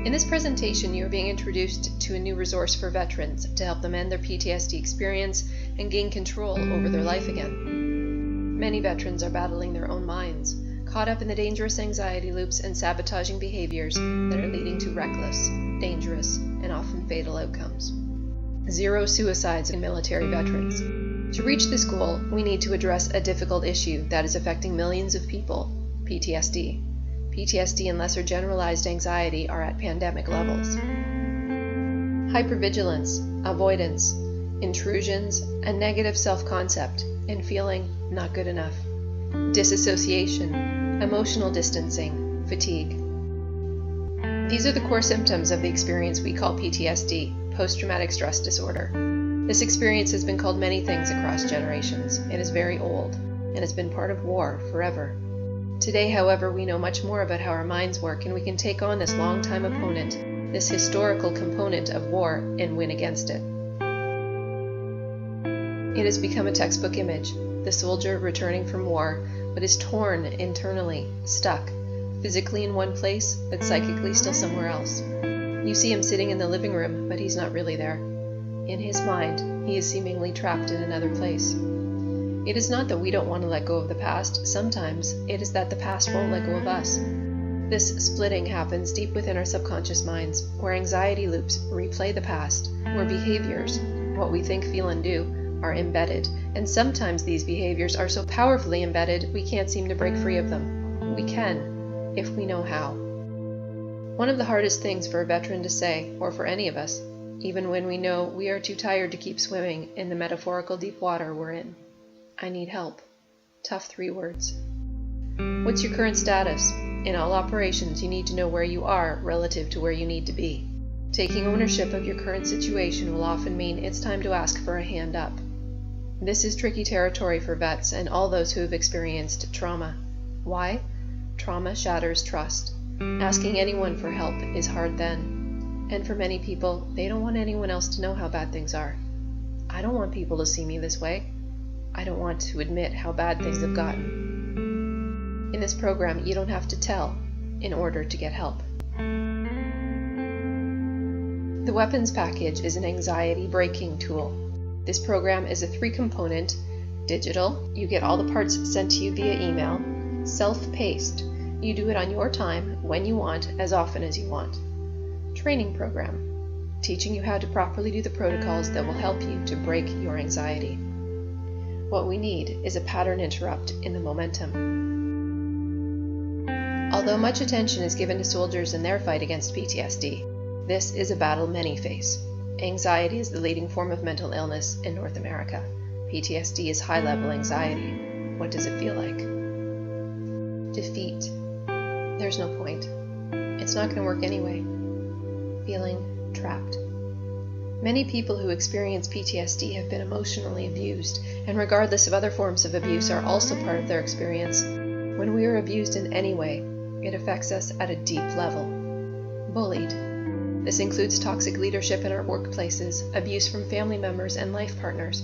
In this presentation, you are being introduced to a new resource for veterans to help them end their PTSD experience and gain control over their life again. Many veterans are battling their own minds, caught up in the dangerous anxiety loops and sabotaging behaviors that are leading to reckless, dangerous, and often fatal outcomes. 0 suicides in military veterans. To reach this goal, we need to address a difficult issue that is affecting millions of people: PTSD. PTSD and lesser generalized anxiety are at pandemic levels. Hypervigilance, avoidance, intrusions, a negative self-concept, and feeling not good enough. Disassociation, emotional distancing, fatigue. These are the core symptoms of the experience we call PTSD, post-traumatic stress disorder. This experience has been called many things across generations. It is very old, and has been part of war forever. Today, however, we know much more about how our minds work, and we can take on this long-time opponent, this historical component of war, and win against it. It has become a textbook image, the soldier returning from war, but is torn internally, stuck, physically in one place, but psychically still somewhere else. You see him sitting in the living room, but he's not really there. In his mind, he is seemingly trapped in another place. It is not that we don't want to let go of the past. Sometimes it is that the past won't let go of us. This splitting happens deep within our subconscious minds, where anxiety loops replay the past, where behaviors, what we think, feel, and do, are embedded, and sometimes these behaviors are so powerfully embedded we can't seem to break free of them. We can, if we know how. One of the hardest things for a veteran to say, or for any of us, even when we know we are too tired to keep swimming in the metaphorical deep water we're in: I need help. Tough 3 words. What's your current status? In all operations, you need to know where you are relative to where you need to be. Taking ownership of your current situation will often mean it's time to ask for a hand up. This is tricky territory for vets and all those who have experienced trauma. Why? Trauma shatters trust. Asking anyone for help is hard then. And for many people, they don't want anyone else to know how bad things are. I don't want people to see me this way. I don't want to admit how bad things have gotten. In this program, you don't have to tell in order to get help. The Weapons Package is an anxiety breaking tool. This program is a 3-component, digital, you get all the parts sent to you via email, self-paced, you do it on your time, when you want, as often as you want. Training program, teaching you how to properly do the protocols that will help you to break your anxiety. What we need is a pattern interrupt in the momentum. Although much attention is given to soldiers in their fight against PTSD, this is a battle many face. Anxiety is the leading form of mental illness in North America. PTSD is high-level anxiety. What does it feel like? Defeat. There's no point. It's not going to work anyway. Feeling trapped. Many people who experience PTSD have been emotionally abused, and regardless of other forms of abuse, are also part of their experience. When we are abused in any way, it affects us at a deep level. Bullied. This includes toxic leadership in our workplaces, abuse from family members and life partners.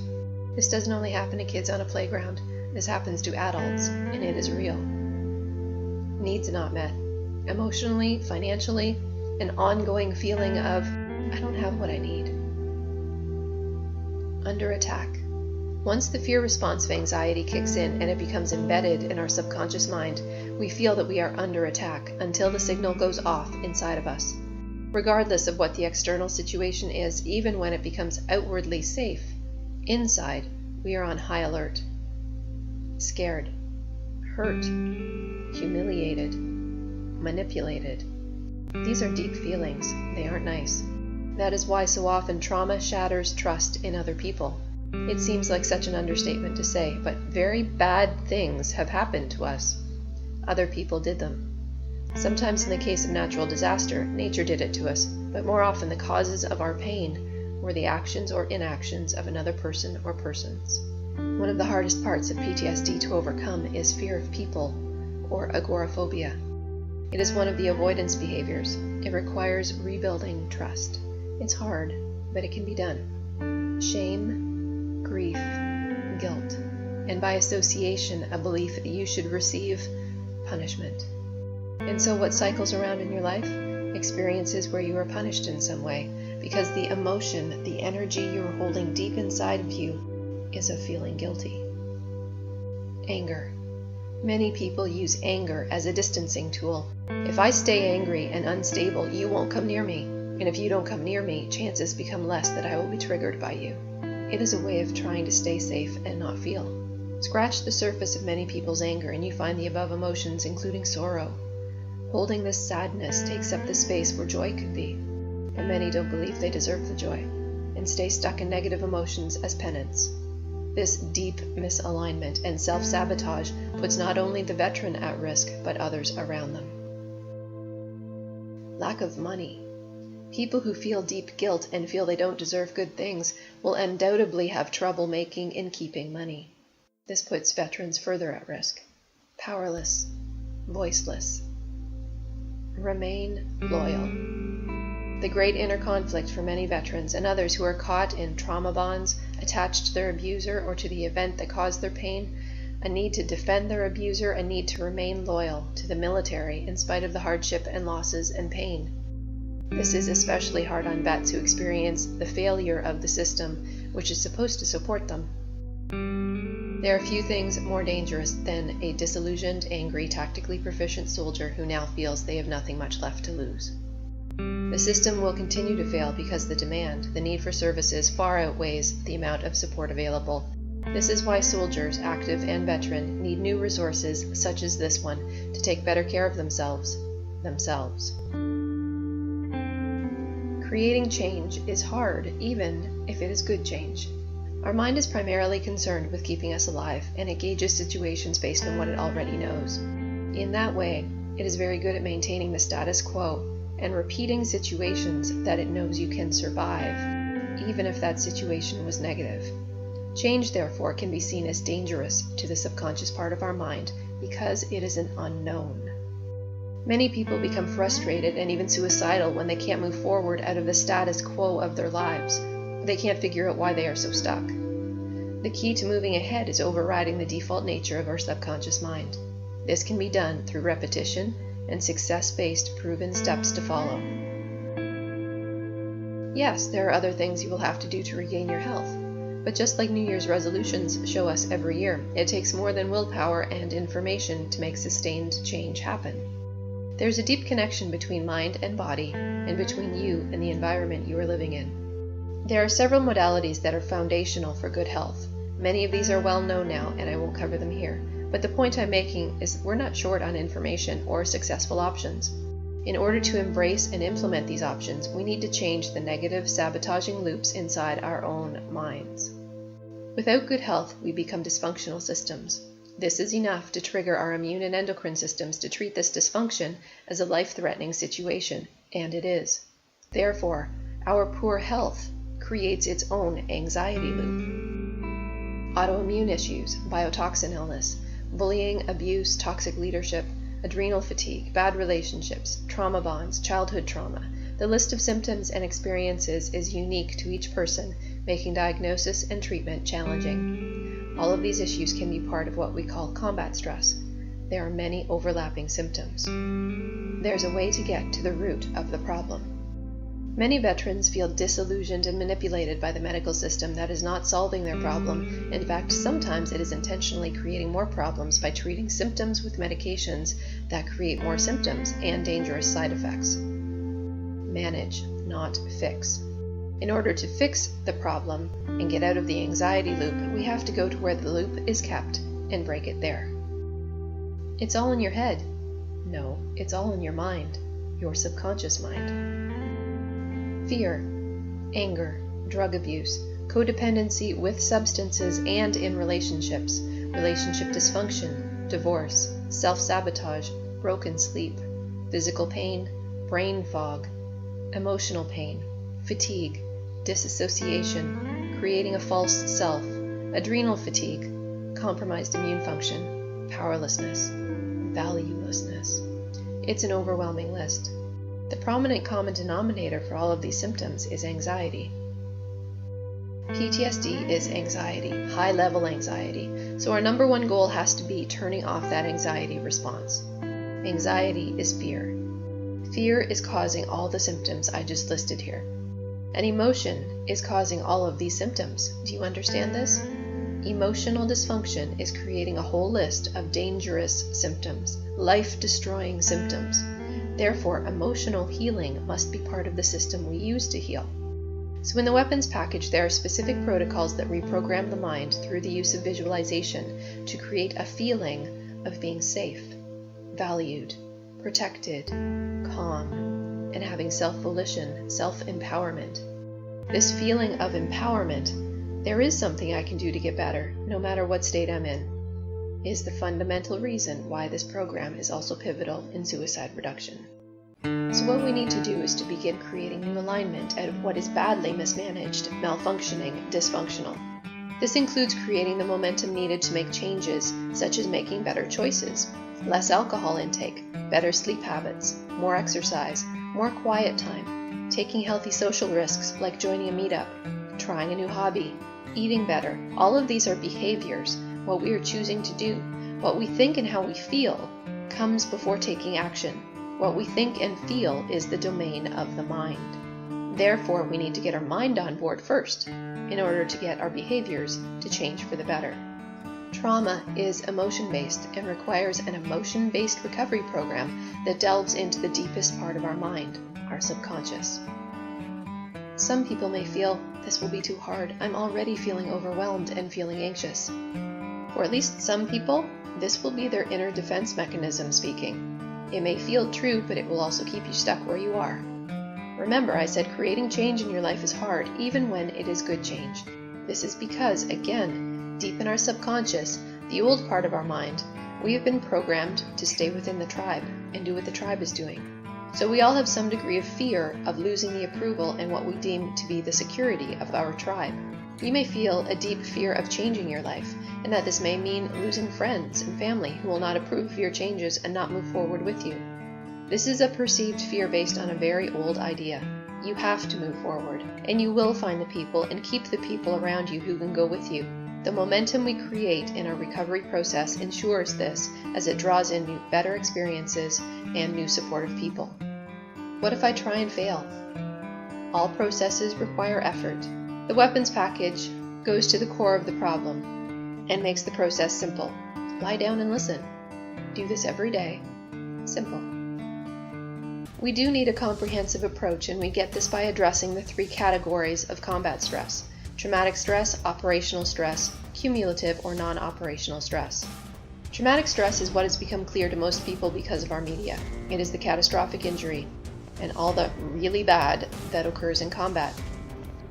This doesn't only happen to kids on a playground. This happens to adults, and it is real. Needs not met. Emotionally, financially, an ongoing feeling of, I don't have what I need. Under attack. Once the fear response of anxiety kicks in and it becomes embedded in our subconscious mind, we feel that we are under attack until the signal goes off inside of us. Regardless of what the external situation is, even when it becomes outwardly safe, inside we are on high alert. Scared, hurt, humiliated, manipulated. These are deep feelings. They aren't nice. That is why so often trauma shatters trust in other people. It seems like such an understatement to say, but very bad things have happened to us. Other people did them. Sometimes in the case of natural disaster, nature did it to us, but more often the causes of our pain were the actions or inactions of another person or persons. One of the hardest parts of PTSD to overcome is fear of people, or agoraphobia. It is one of the avoidance behaviors. It requires rebuilding trust. It's hard, but it can be done. Shame, grief, guilt, and by association, a belief that you should receive punishment. And so what cycles around in your life? experiences where you are punished in some way, because the emotion, the energy you are holding deep inside of you is of feeling guilty. Anger. Many people use anger as a distancing tool. If I stay angry and unstable, you won't come near me. And if you don't come near me, chances become less that I will be triggered by you. It is a way of trying to stay safe and not feel. Scratch the surface of many people's anger and you find the above emotions, including sorrow. Holding this sadness takes up the space where joy could be. And many don't believe they deserve the joy and stay stuck in negative emotions as penance. This deep misalignment and self-sabotage puts not only the veteran at risk, but others around them. Lack of money. People who feel deep guilt and feel they don't deserve good things will undoubtedly have trouble making and keeping money. This puts veterans further at risk. Powerless, voiceless. Remain loyal. The great inner conflict for many veterans and others who are caught in trauma bonds, attached to their abuser or to the event that caused their pain, a need to defend their abuser, a need to remain loyal to the military in spite of the hardship and losses and pain. This is especially hard on vets who experience the failure of the system, which is supposed to support them. There are few things more dangerous than a disillusioned, angry, tactically proficient soldier who now feels they have nothing much left to lose. The system will continue to fail because the demand, the need for services, far outweighs the amount of support available. This is why soldiers, active and veteran, need new resources such as this one to take better care of themselves. Creating change is hard, even if it is good change. Our mind is primarily concerned with keeping us alive, and it gauges situations based on what it already knows. In that way, it is very good at maintaining the status quo and repeating situations that it knows you can survive, even if that situation was negative. Change, therefore, can be seen as dangerous to the subconscious part of our mind because it is an unknown. Many people become frustrated and even suicidal when they can't move forward out of the status quo of their lives. They can't figure out why they are so stuck. The key to moving ahead is overriding the default nature of our subconscious mind. This can be done through repetition and success-based proven steps to follow. Yes, there are other things you will have to do to regain your health, but just like New Year's resolutions show us every year, it takes more than willpower and information to make sustained change happen. There's a deep connection between mind and body, and between you and the environment you are living in. There are several modalities that are foundational for good health. Many of these are well known now, and I won't cover them here. But the point I'm making is we're not short on information or successful options. In order to embrace and implement these options, we need to change the negative, sabotaging loops inside our own minds. Without good health, we become dysfunctional systems. This is enough to trigger our immune and endocrine systems to treat this dysfunction as a life-threatening situation, and it is. Therefore, our poor health creates its own anxiety loop. Autoimmune issues, biotoxin illness, bullying, abuse, toxic leadership, adrenal fatigue, bad relationships, trauma bonds, childhood trauma. The list of symptoms and experiences is unique to each person, making diagnosis and treatment challenging. All of these issues can be part of what we call combat stress. There are many overlapping symptoms. There's a way to get to the root of the problem. Many veterans feel disillusioned and manipulated by the medical system that is not solving their problem. In fact, sometimes it is intentionally creating more problems by treating symptoms with medications that create more symptoms and dangerous side effects. Manage, not fix. In order to fix the problem and get out of the anxiety loop, we have to go to where the loop is kept and break it there. It's all in your head. No, it's all in your mind, your subconscious mind. Fear, anger, drug abuse, codependency with substances and in relationships, relationship dysfunction, divorce, self-sabotage, broken sleep, physical pain, brain fog, emotional pain, fatigue, disassociation, creating a false self, adrenal fatigue, compromised immune function, powerlessness, valuelessness. It's an overwhelming list. The prominent common denominator for all of these symptoms is anxiety. PTSD is anxiety, high-level anxiety, so our number one goal has to be turning off that anxiety response. Anxiety is fear. Fear is causing all the symptoms I just listed here. An emotion is causing all of these symptoms. Do you understand this? Emotional dysfunction is creating a whole list of dangerous symptoms, life-destroying symptoms. Therefore, emotional healing must be part of the system we use to heal. So in the Weapons package, there are specific protocols that reprogram the mind through the use of visualization to create a feeling of being safe, valued, protected, calm, and having self-volition, self-empowerment. This feeling of empowerment, there is something I can do to get better, no matter what state I'm in, is the fundamental reason why this program is also pivotal in suicide reduction. So what we need to do is to begin creating new alignment out of what is badly mismanaged, malfunctioning, dysfunctional. This includes creating the momentum needed to make changes, such as making better choices, less alcohol intake, better sleep habits, more exercise, more quiet time, taking healthy social risks like joining a meetup, trying a new hobby, eating better. All of these are behaviors, what we are choosing to do. What we think and how we feel comes before taking action. What we think and feel is the domain of the mind. Therefore, we need to get our mind on board first in order to get our behaviors to change for the better. Trauma is emotion-based and requires an emotion-based recovery program that delves into the deepest part of our mind, our subconscious. Some people may feel, this will be too hard. I'm already feeling overwhelmed and feeling anxious. For at least some people, this will be their inner defense mechanism speaking. It may feel true, but it will also keep you stuck where you are. Remember, I said creating change in your life is hard, even when it is good change. This is because, again, deep in our subconscious, the old part of our mind, we have been programmed to stay within the tribe and do what the tribe is doing. So we all have some degree of fear of losing the approval and what we deem to be the security of our tribe. You may feel a deep fear of changing your life, and that this may mean losing friends and family who will not approve of your changes and not move forward with you. This is a perceived fear based on a very old idea. You have to move forward, and you will find the people and keep the people around you who can go with you. The momentum we create in our recovery process ensures this as it draws in new, better experiences and new supportive people. What if I try and fail? All processes require effort. The Weapons package goes to the core of the problem and makes the process simple. Lie down and listen. Do this every day. Simple. We do need a comprehensive approach, and we get this by addressing the 3 categories of combat stress: traumatic stress, operational stress, cumulative or non-operational stress. Traumatic stress is what has become clear to most people because of our media. It is the catastrophic injury and all the really bad that occurs in combat.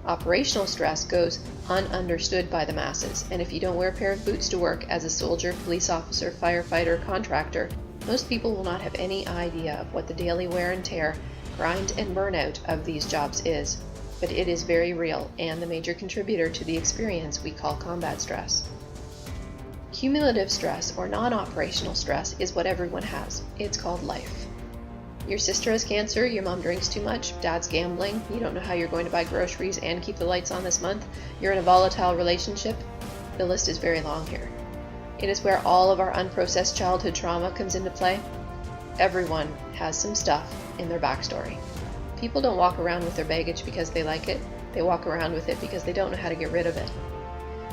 Operational stress goes ununderstood by the masses, and if you don't wear a pair of boots to work as a soldier, police officer, firefighter, contractor, most people will not have any idea of what the daily wear and tear, grind and burnout of these jobs is. But it is very real and the major contributor to the experience we call combat stress. Cumulative stress or non-operational stress is what everyone has. It's called life. Your sister has cancer, your mom drinks too much, dad's gambling, you don't know how you're going to buy groceries and keep the lights on this month, you're in a volatile relationship. The list is very long here. It is where all of our unprocessed childhood trauma comes into play. Everyone has some stuff in their backstory. People don't walk around with their baggage because they like it. They walk around with it because they don't know how to get rid of it.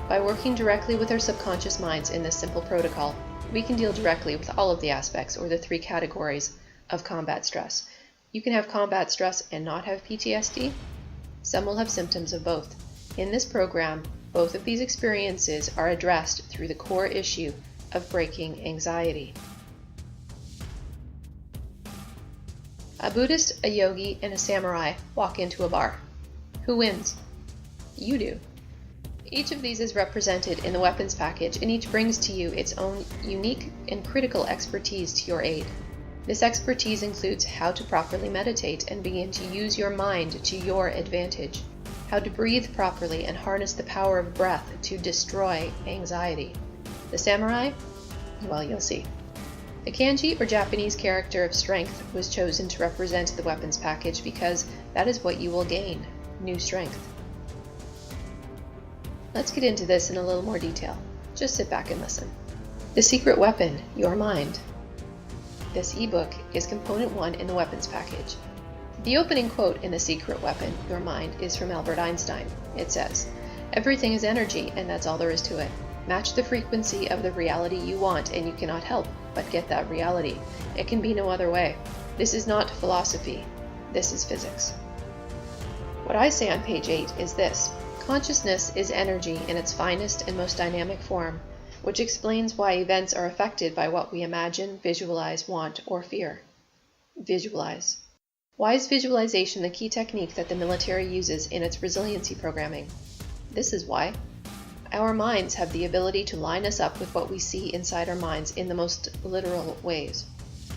By working directly with our subconscious minds in this simple protocol, we can deal directly with all of the aspects or the 3 categories of combat stress. You can have combat stress and not have PTSD. Some will have symptoms of both. In this program, both of these experiences are addressed through the core issue of breaking anxiety. A Buddhist, a yogi, and a samurai walk into a bar. Who wins? You do. Each of these is represented in the Weapons package, and each brings to you its own unique and critical expertise to your aid. This expertise includes how to properly meditate and begin to use your mind to your advantage, how to breathe properly and harness the power of breath to destroy anxiety. The samurai? Well, you'll see. The kanji, or Japanese character of strength, was chosen to represent the Weapons package because that is what you will gain, new strength. Let's get into this in a little more detail. Just sit back and listen. The secret weapon, your mind. This ebook is component 1 in the Weapons package. The opening quote in The Secret Weapon, Your Mind, is from Albert Einstein. It says, "Everything is energy, and that's all there is to it. Match the frequency of the reality you want, and you cannot help but get that reality. It can be no other way. This is not philosophy. This is physics." What I say on page 8 is this: consciousness is energy in its finest and most dynamic form, which explains why events are affected by what we imagine, visualize, want, or fear. Visualize. Why is visualization the key technique that the military uses in its resiliency programming? This is why. Our minds have the ability to line us up with what we see inside our minds in the most literal ways.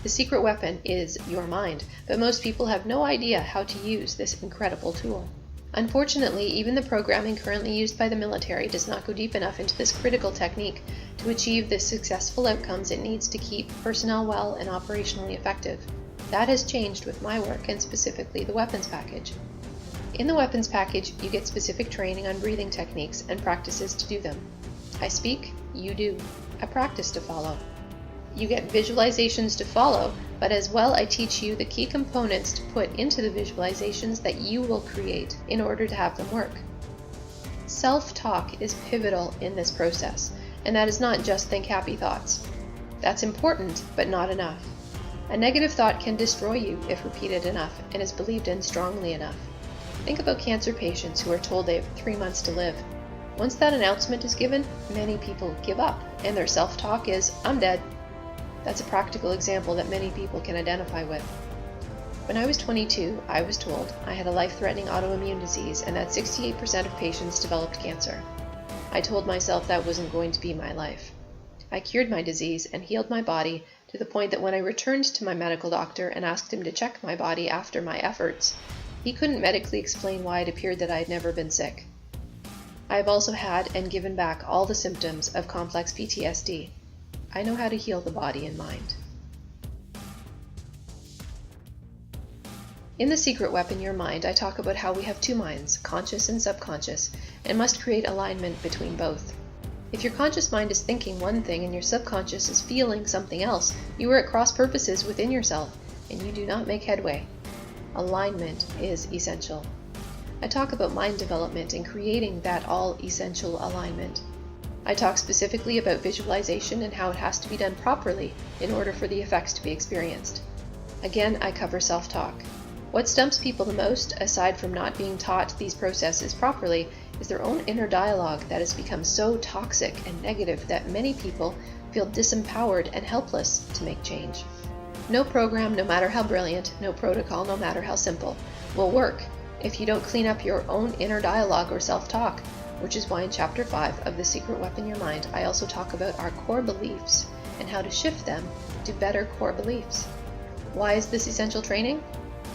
The secret weapon is your mind, but most people have no idea how to use this incredible tool. Unfortunately, even the programming currently used by the military does not go deep enough into this critical technique to achieve the successful outcomes it needs to keep personnel well and operationally effective. That has changed with my work, and specifically the Weapons package. In the Weapons package, you get specific training on breathing techniques and practices to do them. I speak, you do. A practice to follow. You get visualizations to follow, but as well I teach you the key components to put into the visualizations that you will create in order to have them work. Self-talk is pivotal in this process, and that is not just think happy thoughts. That's important, but not enough. A negative thought can destroy you if repeated enough and is believed in strongly enough. Think about cancer patients who are told they have 3 months to live. Once that announcement is given, many people give up, and their self-talk is, "I'm dead." That's a practical example that many people can identify with. When I was 22, I was told I had a life-threatening autoimmune disease and that 68% of patients developed cancer. I told myself that wasn't going to be my life. I cured my disease and healed my body to the point that when I returned to my medical doctor and asked him to check my body after my efforts, he couldn't medically explain why it appeared that I had never been sick. I have also had and given back all the symptoms of complex PTSD. I know how to heal the body and mind. In The Secret Weapon, Your Mind, I talk about how we have two minds, conscious and subconscious, and must create alignment between both. If your conscious mind is thinking one thing and your subconscious is feeling something else, you are at cross purposes within yourself, and you do not make headway. Alignment is essential. I talk about mind development and creating that all-essential alignment. I talk specifically about visualization and how it has to be done properly in order for the effects to be experienced. Again, I cover self-talk. What stumps people the most, aside from not being taught these processes properly, is their own inner dialogue that has become so toxic and negative that many people feel disempowered and helpless to make change. No program, no matter how brilliant, no protocol, no matter how simple, will work if you don't clean up your own inner dialogue or self-talk, which is why in Chapter 5 of The Secret Weapon, Your Mind, I also talk about our core beliefs and how to shift them to better core beliefs. Why is this essential training?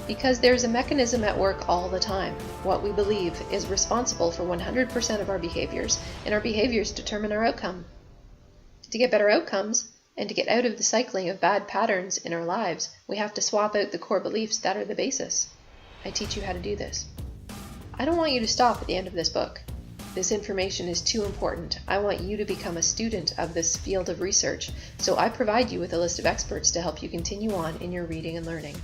Because there's a mechanism at work all the time. What we believe is responsible for 100% of our behaviors, and our behaviors determine our outcome. To get better outcomes, and to get out of the cycling of bad patterns in our lives, we have to swap out the core beliefs that are the basis. I teach you how to do this. I don't want you to stop at the end of this book. This information is too important. I want you to become a student of this field of research, so I provide you with a list of experts to help you continue on in your reading and learning.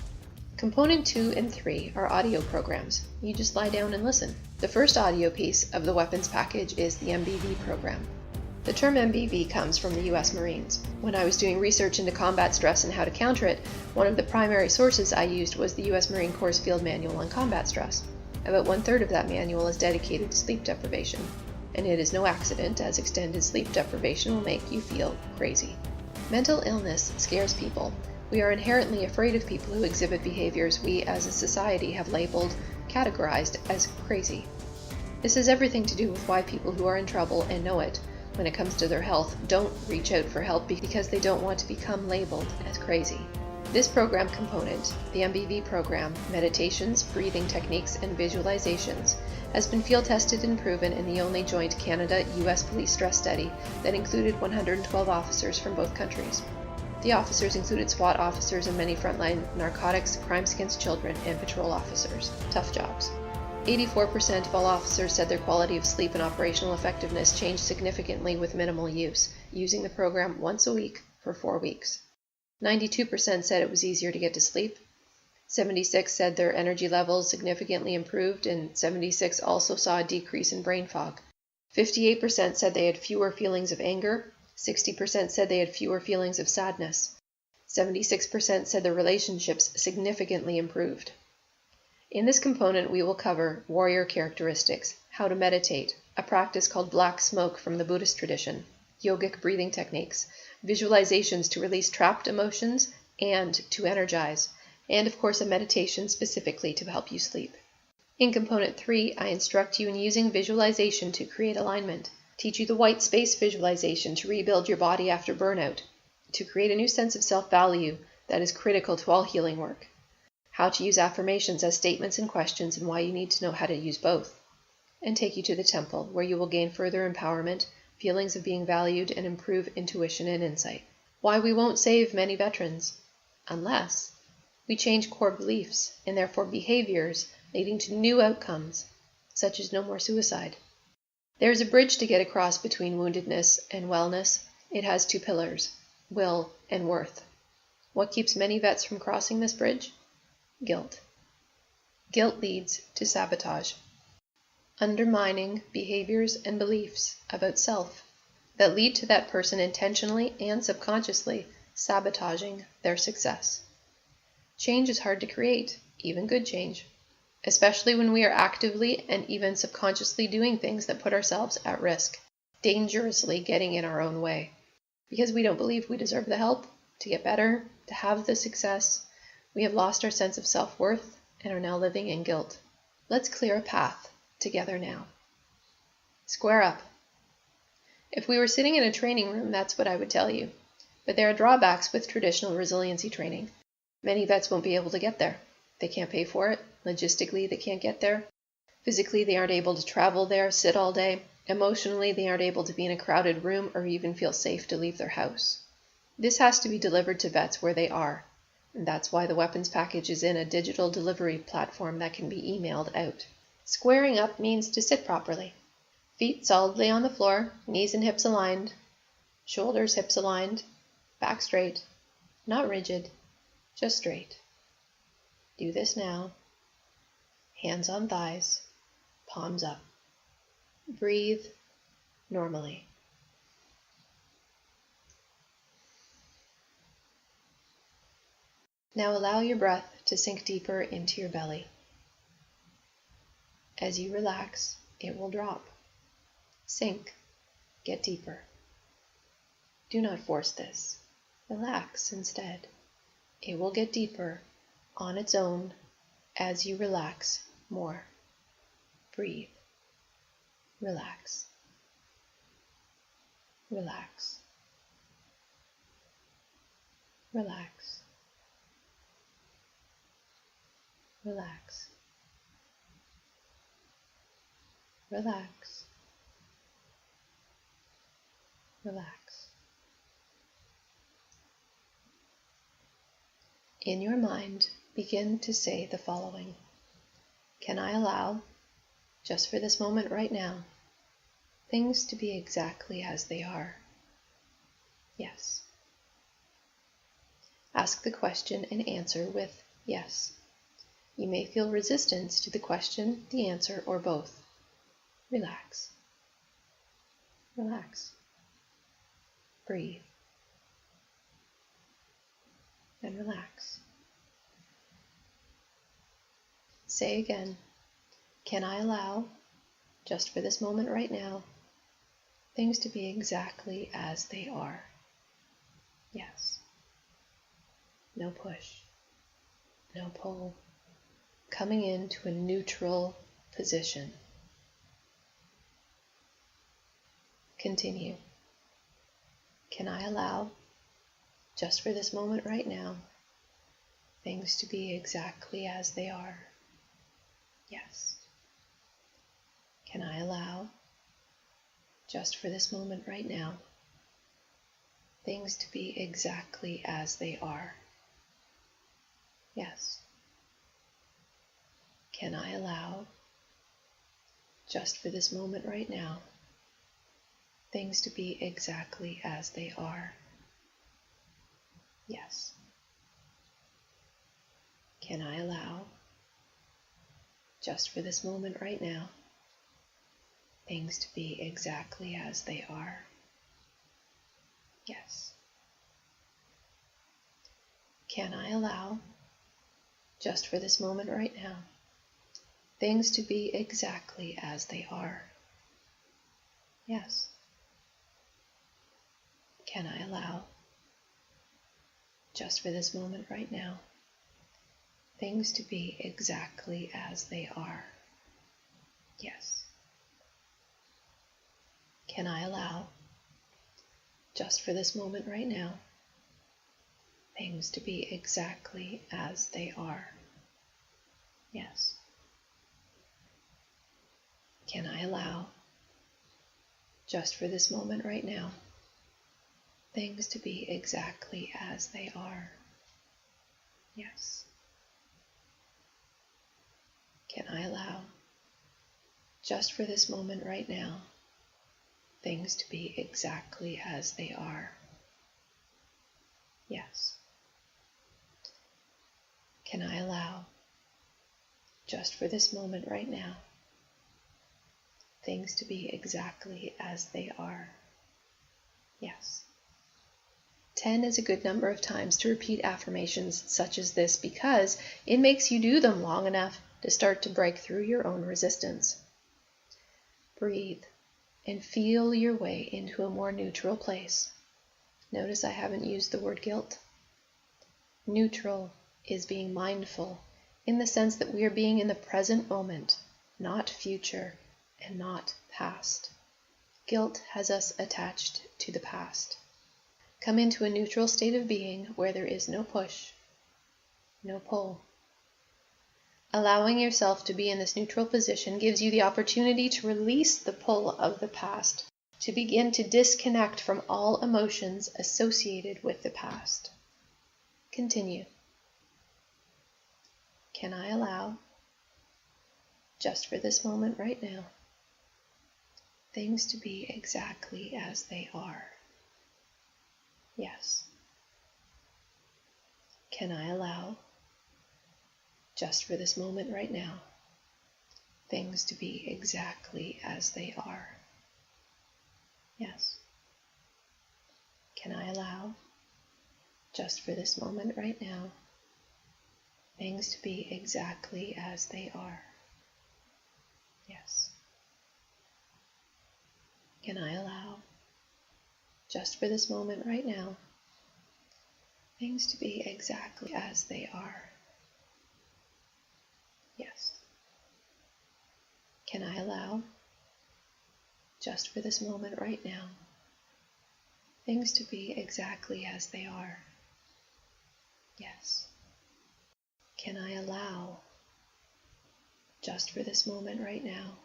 Component 2 and 3 are audio programs. You just lie down and listen. The first audio piece of the Weapons package is the MBV program. The term MBV comes from the US Marines. When I was doing research into combat stress and how to counter it, one of the primary sources I used was the US Marine Corps Field Manual on Combat Stress. About 1/3 of that manual is dedicated to sleep deprivation, and it is no accident, as extended sleep deprivation will make you feel crazy. Mental illness scares people. We are inherently afraid of people who exhibit behaviors we as a society have labeled, categorized as crazy. This has everything to do with why people who are in trouble and know it, when it comes to their health, don't reach out for help because they don't want to become labeled as crazy. This program component, the MBV program, meditations, breathing techniques, and visualizations, has been field tested and proven in the only joint Canada-US police stress study that included 112 officers from both countries. The officers included SWAT officers and many frontline narcotics, crimes against children, and patrol officers. Tough jobs. 84% of all officers said their quality of sleep and operational effectiveness changed significantly with minimal use, using the program once a week for 4 weeks. 92% said it was easier to get to sleep. 76 said their energy levels significantly improved, and 76 also saw a decrease in brain fog. 58% said they had fewer feelings of anger. 60% said they had fewer feelings of sadness. 76% said their relationships significantly improved. In this component, we will cover warrior characteristics, how to meditate, a practice called black smoke from the Buddhist tradition, yogic breathing techniques, visualizations to release trapped emotions and to energize, and of course a meditation specifically to help you sleep. In component 3, I instruct you in using visualization to create alignment, teach you the white space visualization to rebuild your body after burnout, to create a new sense of self-value that is critical to all healing work, how to use affirmations as statements and questions and why you need to know how to use both, and take you to the temple where you will gain further empowerment, feelings of being valued, and improve intuition and insight. Why we won't save many veterans, unless we change core beliefs and therefore behaviors leading to new outcomes, such as no more suicide. There is a bridge to get across between woundedness and wellness. It has 2 pillars, will and worth. What keeps many vets from crossing this bridge? Guilt. Guilt leads to sabotage, undermining behaviors and beliefs about self that lead to that person intentionally and subconsciously sabotaging their success. Change is hard to create, even good change, especially when we are actively and even subconsciously doing things that put ourselves at risk, dangerously getting in our own way, because we don't believe we deserve the help to get better, to have the success. We have lost our sense of self-worth and are now living in guilt. Let's clear a path together now. Square up. If we were sitting in a training room, that's what I would tell you. But there are drawbacks with traditional resiliency training. Many vets won't be able to get there. They can't pay for it. Logistically, they can't get there. Physically, they aren't able to travel there, sit all day. Emotionally, they aren't able to be in a crowded room or even feel safe to leave their house. This has to be delivered to vets where they are, and that's why the Weapons package is in a digital delivery platform that can be emailed out. Squaring up means to sit properly. Feet solidly on the floor, knees and hips aligned, shoulders, hips aligned, back straight, not rigid, just straight. Do this now. Hands on thighs, palms up. Breathe normally. Now allow your breath to sink deeper into your belly. As you relax, it will drop. Sink. Get deeper. Do not force this. Relax instead. It will get deeper on its own as you relax more. Breathe. Relax. Relax. Relax. Relax. Relax. Relax. In your mind, begin to say the following. Can I allow, just for this moment right now, things to be exactly as they are? Yes. Ask the question and answer with yes. You may feel resistance to the question, the answer, or both. Relax. Relax. Breathe. And relax. Say again, can I allow, just for this moment right now, things to be exactly as they are? Yes. No push. No pull. Coming into a neutral position. Continue. Can I allow, just for this moment right now, things to be exactly as they are? Yes. Can I allow, just for this moment right now, things to be exactly as they are? Yes. Can I allow, just for this moment right now, things to be exactly as they are? Yes. Can I allow, just for this moment right now, things to be exactly as they are? Yes. Can I allow, just for this moment right now, things to be exactly as they are? Yes. Can I allow, just for this moment right now, things to be exactly as they are? Yes. Can I allow, just for this moment right now, things to be exactly as they are? Yes. Can I allow, just for this moment right now, things to be exactly as they are? Yes. Can I allow, just for this moment right now, things to be exactly as they are? Yes. Can I allow, just for this moment right now, things to be exactly as they are? Yes. 10 is a good number of times to repeat affirmations such as this because it makes you do them long enough to start to break through your own resistance. Breathe and feel your way into a more neutral place. Notice I haven't used the word guilt. Neutral is being mindful in the sense that we are being in the present moment, not future and not past. Guilt has us attached to the past. Come into a neutral state of being where there is no push, no pull. Allowing yourself to be in this neutral position gives you the opportunity to release the pull of the past, to begin to disconnect from all emotions associated with the past. Continue. Can I allow, just for this moment right now, things to be exactly as they are? Yes. Can I allow, just for this moment right now, things to be exactly as they are? Yes. Can I allow, just for this moment right now, things to be exactly as they are? Yes. Can I allow, just for this moment right now, things to be exactly as they are? Yes. Can I allow, just for this moment right now, things to be exactly as they are? Yes. Can I allow, just for this moment right now,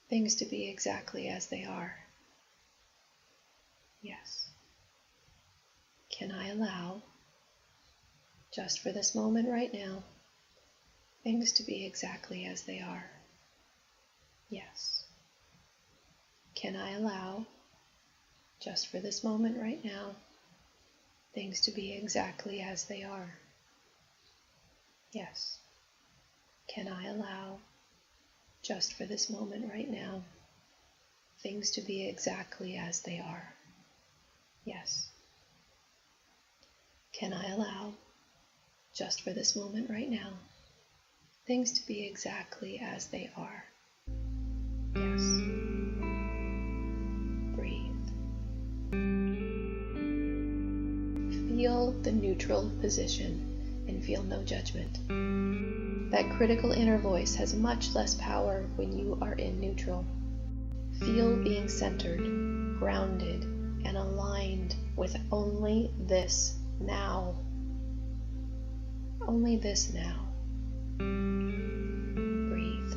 things to be exactly as they are? Yes. Can I allow, just for this moment right now, things to be exactly as they are? Yes. Can I allow, just for this moment right now, things to be exactly as they are? Yes. Can I allow, just for this moment right now, things to be exactly as they are? Yes. Can I allow, just for this moment right now, things to be exactly as they are? Yes. Breathe. Feel the neutral position and feel no judgment. That critical inner voice has much less power when you are in neutral. Feel being centered, grounded, and aligned with only this now. Only this now. Breathe.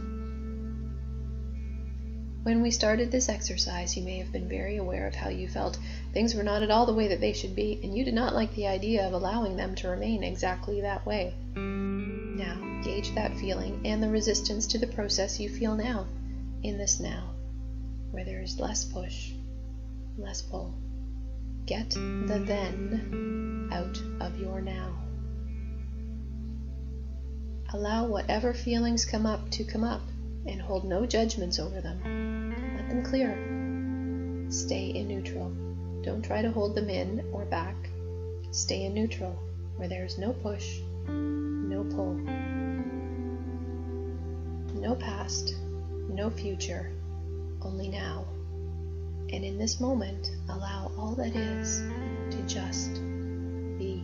When we started this exercise, you may have been very aware of how you felt things were not at all the way that they should be, and you did not like the idea of allowing them to remain exactly that way. Now, gauge that feeling and the resistance to the process you feel now, in this now, where there is less push, less pull. Get the then out of your now. Allow whatever feelings come up to come up, and hold no judgments over them. Let them clear. Stay in neutral. Don't try to hold them in or back. Stay in neutral, where there is no push, no pull, no past, no future, only now. And in this moment, allow all that is to just be.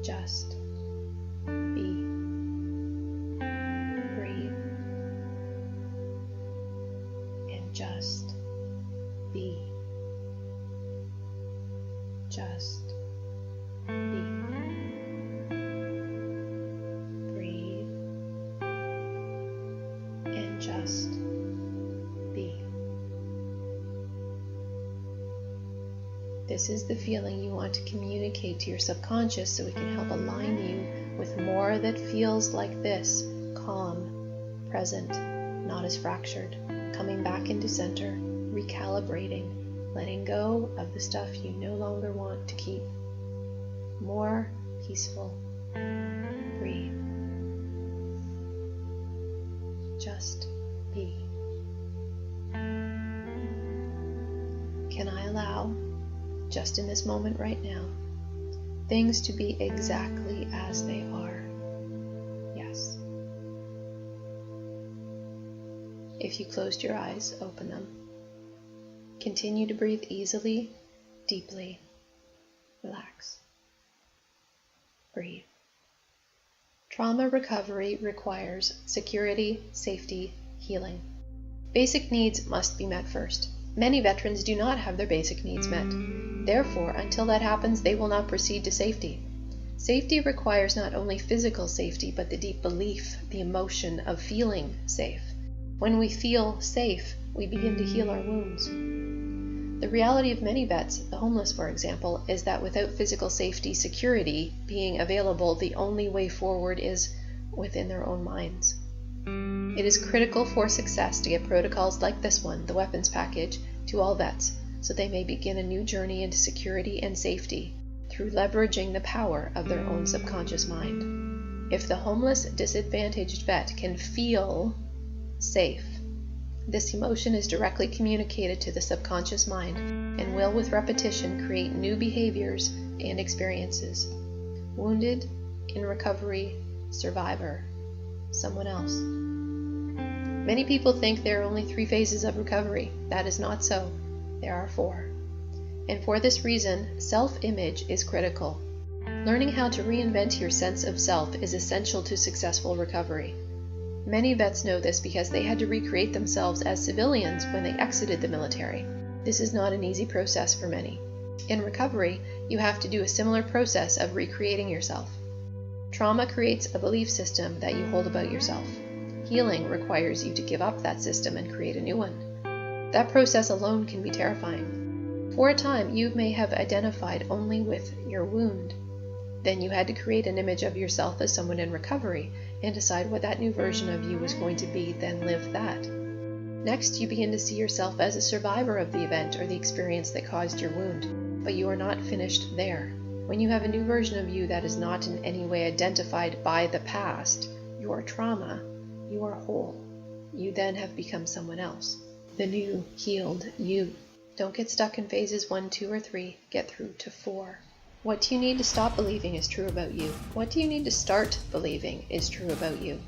Just be. Breathe. And just be. Just be. Breathe. And just be. This is the feeling you want to communicate to your subconscious so it can help align you with more that feels like this: calm, present, not as fractured, coming back into center, recalibrating, letting go of the stuff you no longer want to keep. More peaceful. Breathe. Just be. Can I allow, just in this moment right now, things to be exactly as they are? Yes. If you closed your eyes, open them. Continue to breathe easily, deeply. Relax. Breathe. Trauma recovery requires security, safety, healing. Basic needs must be met first. Many veterans do not have their basic needs met. Therefore, until that happens, they will not proceed to safety. Safety requires not only physical safety, but the deep belief, the emotion of feeling safe. When we feel safe, we begin to heal our wounds. The reality of many vets, the homeless for example, is that without physical safety, security being available, the only way forward is within their own minds. It is critical for success to get protocols like this one, the Weapons Package, to all vets, so they may begin a new journey into security and safety through leveraging the power of their own subconscious mind. If the homeless, disadvantaged vet can feel safe, this emotion is directly communicated to the subconscious mind and will, with repetition, create new behaviors and experiences. Wounded, in recovery, survivor, someone else. Many people think there are only 3 phases of recovery. That is not so. There are 4. And for this reason, self-image is critical. Learning how to reinvent your sense of self is essential to successful recovery. Many vets know this because they had to recreate themselves as civilians when they exited the military. This is not an easy process for many. In recovery, you have to do a similar process of recreating yourself. Trauma creates a belief system that you hold about yourself. Healing requires you to give up that system and create a new one. That process alone can be terrifying. For a time, you may have identified only with your wound. Then you had to create an image of yourself as someone in recovery and decide what that new version of you was going to be, then live that. Next, you begin to see yourself as a survivor of the event or the experience that caused your wound. But you are not finished there. When you have a new version of you that is not in any way identified by the past, your trauma, you are whole. You then have become someone else. The new, healed you. Don't get stuck in phases 1, 2, or 3. Get through to 4. What do you need to stop believing is true about you? What do you need to start believing is true about you?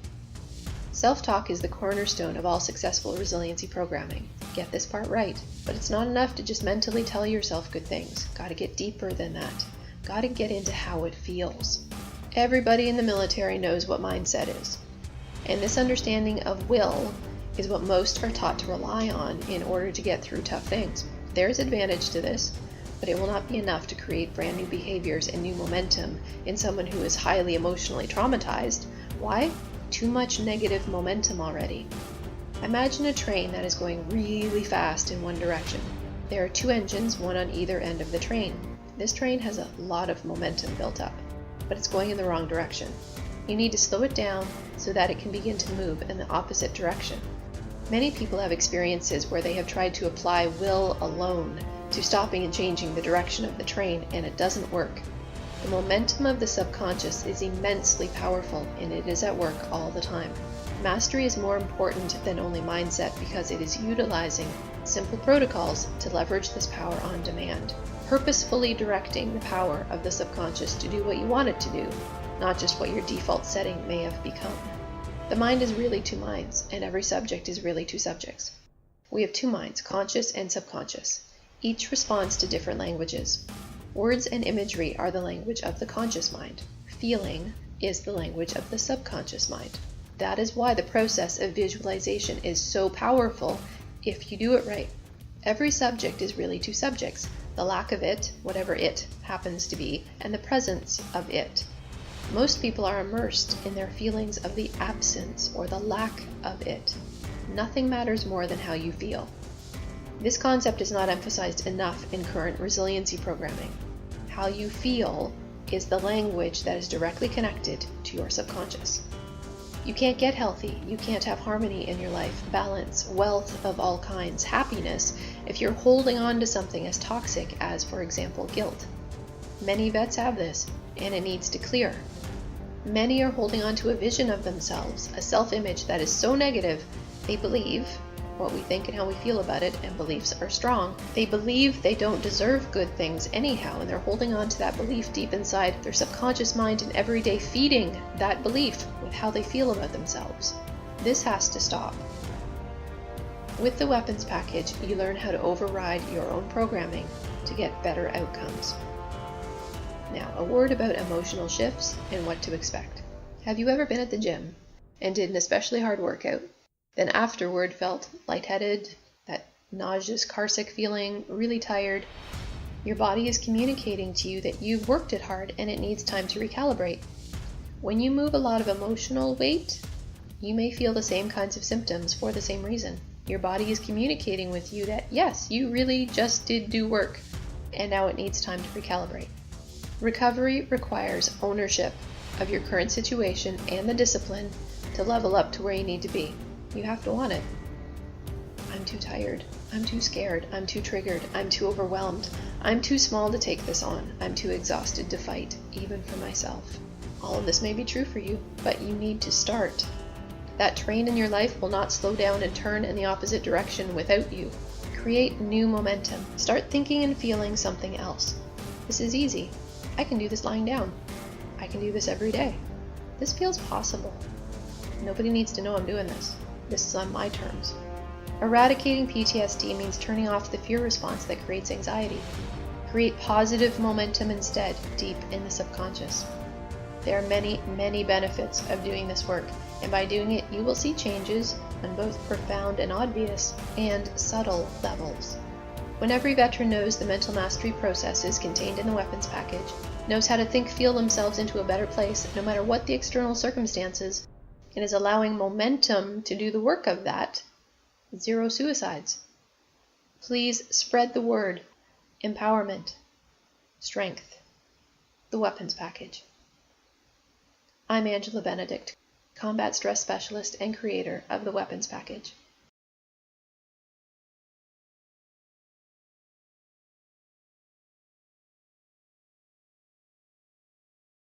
Self-talk is the cornerstone of all successful resiliency programming. Get this part right, but it's not enough to just mentally tell yourself good things. Gotta get deeper than that. Gotta get into how it feels. Everybody in the military knows what mindset is. And this understanding of will is what most are taught to rely on in order to get through tough things. There is advantage to this, but it will not be enough to create brand new behaviors and new momentum in someone who is highly emotionally traumatized. Why? Too much negative momentum already. Imagine a train that is going really fast in one direction. There are 2 engines, one on either end of the train. This train has a lot of momentum built up, but it's going in the wrong direction. You need to slow it down so that it can begin to move in the opposite direction. Many people have experiences where they have tried to apply will alone to stopping and changing the direction of the train, and it doesn't work. The momentum of the subconscious is immensely powerful, and it is at work all the time. Mastery is more important than only mindset because it is utilizing simple protocols to leverage this power on demand, purposefully directing the power of the subconscious to do what you want it to do, not just what your default setting may have become. The mind is really two minds, and every subject is really two subjects. We have two minds, conscious and subconscious. Each responds to different languages. Words and imagery are the language of the conscious mind. Feeling is the language of the subconscious mind. That is why the process of visualization is so powerful if you do it right. Every subject is really two subjects, the lack of it, whatever it happens to be, and the presence of it. Most people are immersed in their feelings of the absence or the lack of it. Nothing matters more than how you feel. This concept is not emphasized enough in current resiliency programming. How you feel is the language that is directly connected to your subconscious. You can't get healthy, you can't have harmony in your life, balance, wealth of all kinds, happiness, if you're holding on to something as toxic as, for example, guilt. Many vets have this, and it needs to clear. Many are holding on to a vision of themselves, a self-image that is so negative, they believe what we think and how we feel about it, and beliefs are strong. They believe they don't deserve good things anyhow, and they're holding on to that belief deep inside their subconscious mind and every day feeding that belief with how they feel about themselves. This has to stop. With the Weapons package, you learn how to override your own programming to get better outcomes. Now, a word about emotional shifts and what to expect. Have you ever been at the gym and did an especially hard workout, then afterward felt lightheaded, that nauseous, car-sick feeling, really tired? Your body is communicating to you that you've worked it hard and it needs time to recalibrate. When you move a lot of emotional weight, you may feel the same kinds of symptoms for the same reason. Your body is communicating with you that yes, you really just did do work, and now it needs time to recalibrate. Recovery requires ownership of your current situation and the discipline to level up to where you need to be. You have to want it. I'm too tired. I'm too scared. I'm too triggered. I'm too overwhelmed. I'm too small to take this on. I'm too exhausted to fight, even for myself. All of this may be true for you, but you need to start. That train in your life will not slow down and turn in the opposite direction without you. Create new momentum. Start thinking and feeling something else. This is easy. I can do this lying down. I can do this every day. This feels possible. Nobody needs to know I'm doing this. This is on my terms. Eradicating PTSD means turning off the fear response that creates anxiety. Create positive momentum instead, deep in the subconscious. There are many, many benefits of doing this work, and by doing it, you will see changes on both profound and obvious and subtle levels. When every veteran knows the mental mastery processes contained in the Weapons package, knows how to think, feel themselves into a better place, no matter what the external circumstances, and is allowing momentum to do the work of that, zero suicides. Please spread the word. Empowerment. Strength. The Weapons package. I'm Angela Benedict, combat stress specialist and creator of the Weapons package.